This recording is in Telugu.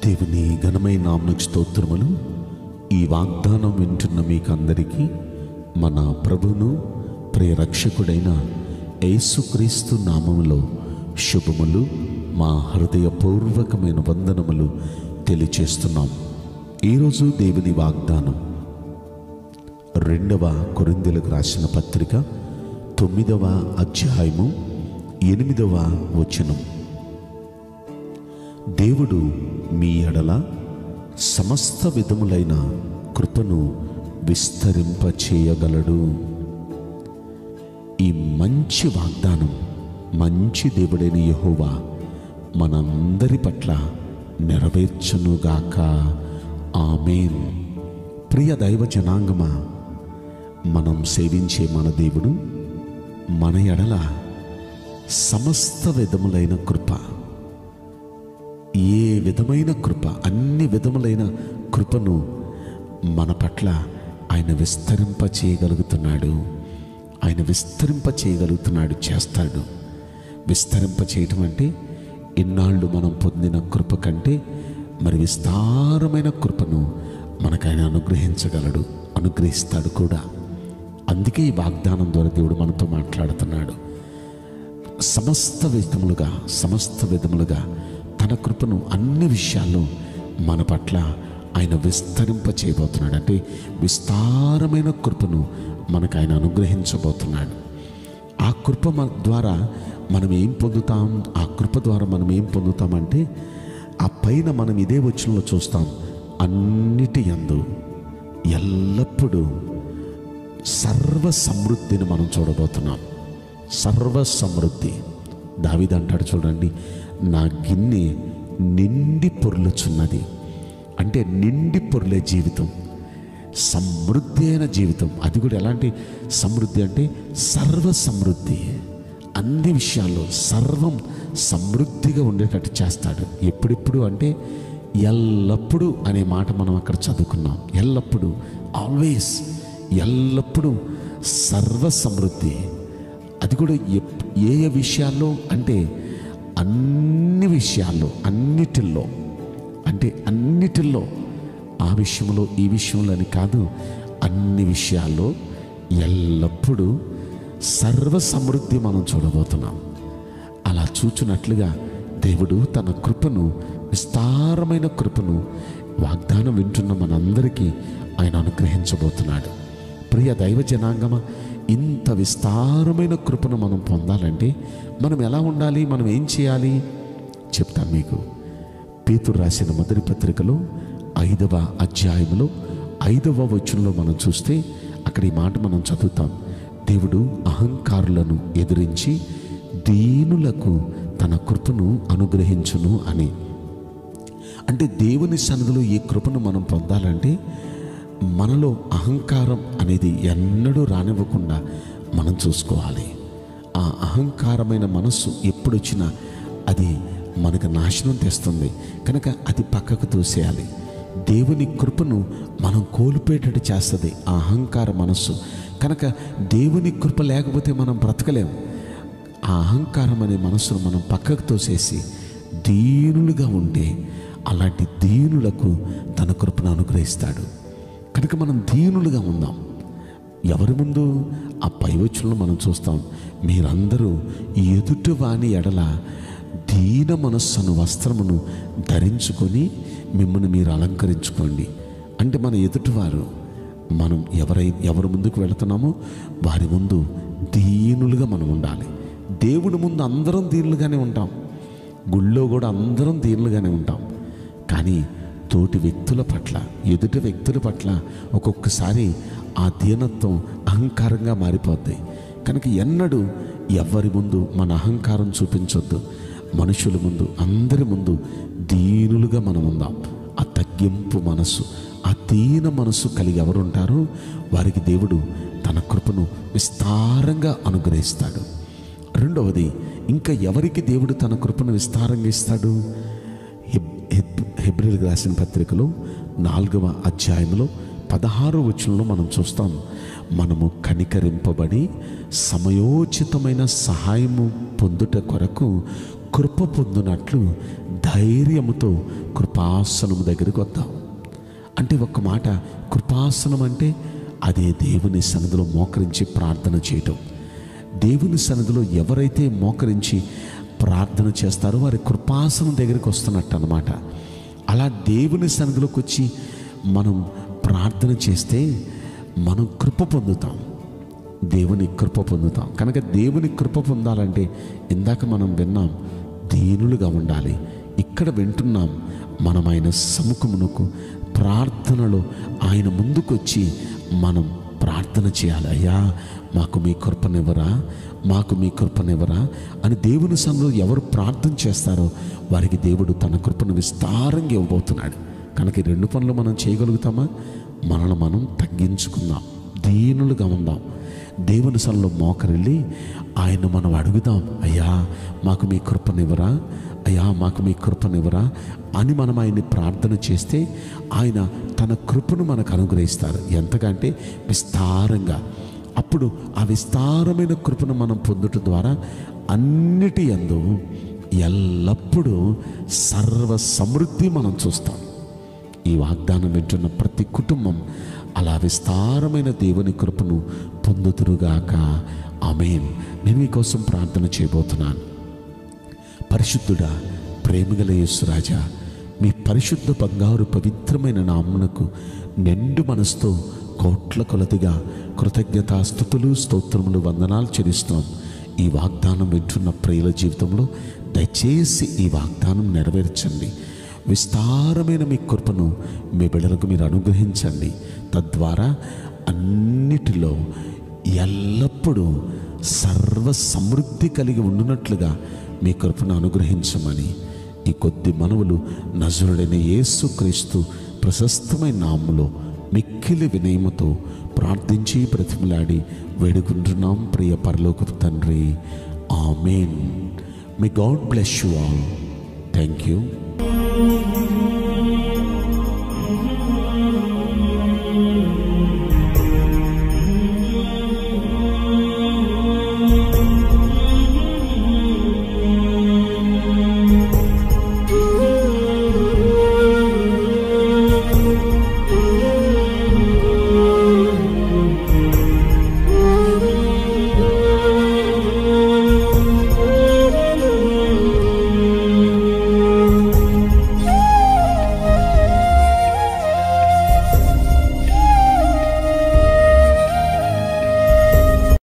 దేవుని ఘనమైన నామమునకు స్తోత్రములు. ఈ వాగ్దానం వింటున్న మీకు అందరికీ మన ప్రభువును ప్రియ రక్షకుడైన యేసుక్రీస్తు నామములో శుభములు, మా హృదయపూర్వకమైన వందనములు తెలియచేస్తున్నాం. ఈరోజు దేవుని వాగ్దానం 2వ కొరింథీయులకు రాసిన పత్రిక 9వ అధ్యాయము 8వ వచనం. దేవుడు మీ ఎడల సమస్త విధములైన కృపను విస్తరింపచేయగలడు. ఈ మంచి వాగ్దానం మంచి దేవుడైన యెహోవా మనందరి పట్ల నెరవేర్చునుగాక. ఆమేన్. ప్రియ దైవ జనాంగమా, మనం సేవించే మన దేవుడు మన ఎడల సమస్త విధములైన కృప, ఏ విధమైన కృప, అన్ని విధములైన కృపను మన పట్ల ఆయన విస్తరింపచేయగలుగుతున్నాడు. ఆయన విస్తరింపచేయగలుగుతున్నాడు, చేస్తాడు. విస్తరింపచేయటం అంటే ఇన్నాళ్ళు మనం పొందిన కృప కంటే మరి విస్తారమైన కృపను మనకైనా అనుగ్రహించగలడు, అనుగ్రహిస్తాడు కూడా. అందుకే ఈ వాగ్దానం ద్వారా దేవుడు మనతో మాట్లాడుతున్నాడు. సమస్త విధములుగా తన కృపను అన్ని విషయాల్లో మన పట్ల ఆయన విస్తరింపచేయబోతున్నాడు. అంటే విస్తారమైన కృపను మనకు ఆయన అనుగ్రహించబోతున్నాడు. ఆ కృప ద్వారా మనం ఏం పొందుతాం? ఆ కృప ద్వారా మనం ఏం పొందుతామంటే, ఆ పైన మనం ఇదే వచనంలో చూస్తాం, అన్నిటి యందు ఎల్లప్పుడూ సర్వ సమృద్ధిని మనం చూడబోతున్నాం. సర్వ సమృద్ధి. దావీదు అంటాడు చూడండి, నా గిన్నె నిండి పొర్లుచున్నది. అంటే నిండి పొర్లే జీవితం, సమృద్ధి అయిన జీవితం. అది కూడా ఎలాంటి సమృద్ధి అంటే సర్వ సమృద్ధి. అన్ని విషయాల్లో సర్వం సమృద్ధిగా ఉండేటట్టు చేస్తాడు. ఎప్పుడెప్పుడు అంటే ఎల్లప్పుడూ అనే మాట మనం అక్కడ చదువుకున్నాం. ఎల్లప్పుడూ, ఆల్వేస్, ఎల్లప్పుడూ సర్వ సమృద్ధి. అది కూడా ఏ విషయాల్లో అంటే అన్ని విషయాల్లో, అన్నిటిల్లో. అంటే అన్నిటిల్లో, ఆ విషయంలో ఈ విషయంలో అని కాదు, అన్ని విషయాల్లో ఎల్లప్పుడూ సర్వ సమృద్ధి మనం చూడబోతున్నాం. అలా చూచున్నట్లుగా దేవుడు తన కృపను, విస్తారమైన కృపను వాగ్దానం వింటున్న మనందరికీ ఆయన అనుగ్రహించబోతున్నాడు. ప్రియ దైవ జనాంగమ, ఇంత విస్తారమైన కృపను మనం పొందాలంటే మనం ఎలా ఉండాలి? మనం ఏం చేయాలి చెప్తాను మీకు. పేతురు రాసిన మొదటి పత్రికలో 5వ అధ్యాయంలో 5వ వచనంలో మనం చూస్తే అక్కడ ఈ మాట మనం చదువుతాం. దేవుడు అహంకారులను ఎదిరించి దీనులకు తన కృపను అనుగ్రహించును అని. అంటే దేవుని సన్నిధిలో ఈ కృపను మనం పొందాలంటే మనలో అహంకారం అనేది ఎన్నడూ రానివ్వకుండా మనం చూసుకోవాలి. ఆ అహంకారమైన మనస్సు ఎప్పుడొచ్చినా అది మనకు నాశనం తెస్తుంది. కనుక అది పక్కకు తోసేయాలి. దేవుని కృపను మనం కోల్పోయేటట్టు చేస్తుంది ఆ అహంకార మనస్సు. కనుక దేవుని కృప లేకపోతే మనం బ్రతకలేం. ఆ అహంకారం అనే మనస్సును మనం పక్కకు తోసేసి దీనులుగా ఉంటే అలాంటి దీనులకు తన కృపను అనుగ్రహిస్తాడు. కనుక మనం దీనులుగా ఉందాం. ఎవరి ముందు? ఆ పైవచనంలో మనం చూస్తాం, మీరందరూ ఎదుటి వాని ఎడల దీన మనస్సును వస్త్రమును ధరించుకొని మిమ్మల్ని మీరు అలంకరించుకోండి. అంటే మన ఎదుటివారు, మనం ఎవరి ముందుకు వెళుతున్నామో వారి ముందు దీనులుగా మనం ఉండాలి. దేవుడి ముందు అందరం దీనులుగానే ఉంటాం, గుళ్ళో కూడా అందరం దీనులుగానే ఉంటాం. కానీ తోటి వ్యక్తుల పట్ల, ఎదుటి వ్యక్తుల పట్ల ఒక్కొక్కసారి ఆ దీనత్వం అహంకారంగా మారిపోద్ది. కనుక ఎన్నడూ ఎవరి ముందు మన అహంకారం చూపించొద్దు. మనుషుల ముందు, అందరి ముందు దీనులుగా మనం ఉందాం. ఆ తగ్గింపు మనసు, ఆ దీన మనసు కలిగి ఎవరు ఉంటారో వారికి దేవుడు తన కృపను విస్తారంగా అనుగ్రహిస్తాడు. రెండవది, ఇంకా ఎవరికి దేవుడు తన కృపను విస్తారంగా ఇస్తాడు? హెబ్రీయులకు రాసిన పత్రికలో 4వ అధ్యాయంలో 16వ వచనంలో మనం చూస్తాం, మనము కనికరింపబడి సమయోచితమైన సహాయము పొందుట కొరకు కృప పొందునట్లు ధైర్యముతో కృపాసనం దగ్గరికి వద్దాం. అంటే ఒక్క మాట, కృపాసనం అంటే అదే దేవుని సన్నిధిలో మోకరించి ప్రార్థన చేయటం. దేవుని సన్నిధిలో ఎవరైతే మోకరించి ప్రార్థన చేస్తారో వారి కృపాసనం దగ్గరికి వస్తున్నట్టు అన్నమాట. అలా దేవుని సన్నిధిలోకి వచ్చి మనం ప్రార్థన చేస్తే మనం కృప పొందుతాం, దేవుని కృప పొందుతాం. కనుక దేవుని కృప పొందాలంటే ఇందాక మనం విన్నాం, దీనులుగా ఉండాలి. ఇక్కడ వింటున్నాం, మనం ఆయన సముఖమునకు ప్రార్థనలో ఆయన ముందుకొచ్చి మనం ప్రార్థన చేయాలి. అయ్యా మాకు మీ కృపనివ్వరా, మాకు మీ కృపనివ్వరా అని దేవుని సన్నిధిలో ఎవరు ప్రార్థన చేస్తారో వారికి దేవుడు తన కృపను విస్తారంగా ఇవ్వబోతున్నాడు. కనుక ఈ రెండు పనులు మనం చేయగలుగుతామా? మనల్ని మనం తగ్గించుకుందాం, దీనులుగా ఉందాం, దేవుని సన్నిధిలో మోకరిల్లి ఆయన మనం అడుగుదాం. అయ్యా మాకు మీ కృపనివ్వరా, అయ్యా మాకు మీ కృపనివ్వరా అని మనం ఆయన్ని ప్రార్థన చేస్తే ఆయన తన కృపను మనకు అనుగ్రహిస్తారు. ఎంతకంటే విస్తారంగా. అప్పుడు ఆ విస్తారమైన కృపను మనం పొందుట ద్వారా అన్నిటి యందు ఎల్లప్పుడూ సర్వ సమృద్ధి మనం చూస్తాం. ఈ వాగ్దానం వింటున్న ప్రతి కుటుంబం అలా విస్తారమైన దేవుని కృపను పొందుతురుగాక. ఆమేన్. నేను మీకోసం ప్రార్థన చేయబోతున్నాను. పరిశుద్ధుడా, ప్రేమగల యేసురాజా, మీ పరిశుద్ధ బంగారు పవిత్రమైన నామమునకు నిండు మనసుతో కోట్ల కొలదిగా కృతజ్ఞతాస్తుతులు, స్తోత్రములు, వందనాలు చెల్లిస్తున్నాం. ఈ వాగ్దానం వింటున్న ప్రియుల జీవితంలో దయచేసి ఈ వాగ్దానం నెరవేర్చండి. విస్తారమైన మీ కృపను మీ బిడ్డలకు మీరు అనుగ్రహించండి. తద్వారా అన్నిటిలో ఎల్లప్పుడూ సర్వ సమృద్ధి కలిగి ఉండునట్లుగా మీ కృపను అనుగ్రహించమని ఈ కొద్ది మనవులు నజరుడైన యేసుక్రీస్తు ప్రశస్తమైన నామములో మిక్కిలి వినయముతో ప్రార్థించి బ్రతిమలాడి వేడుకుంటున్నాం ప్రియ పరలోకపు తండ్రి. ఆమేన్. May God bless you all. Thank you.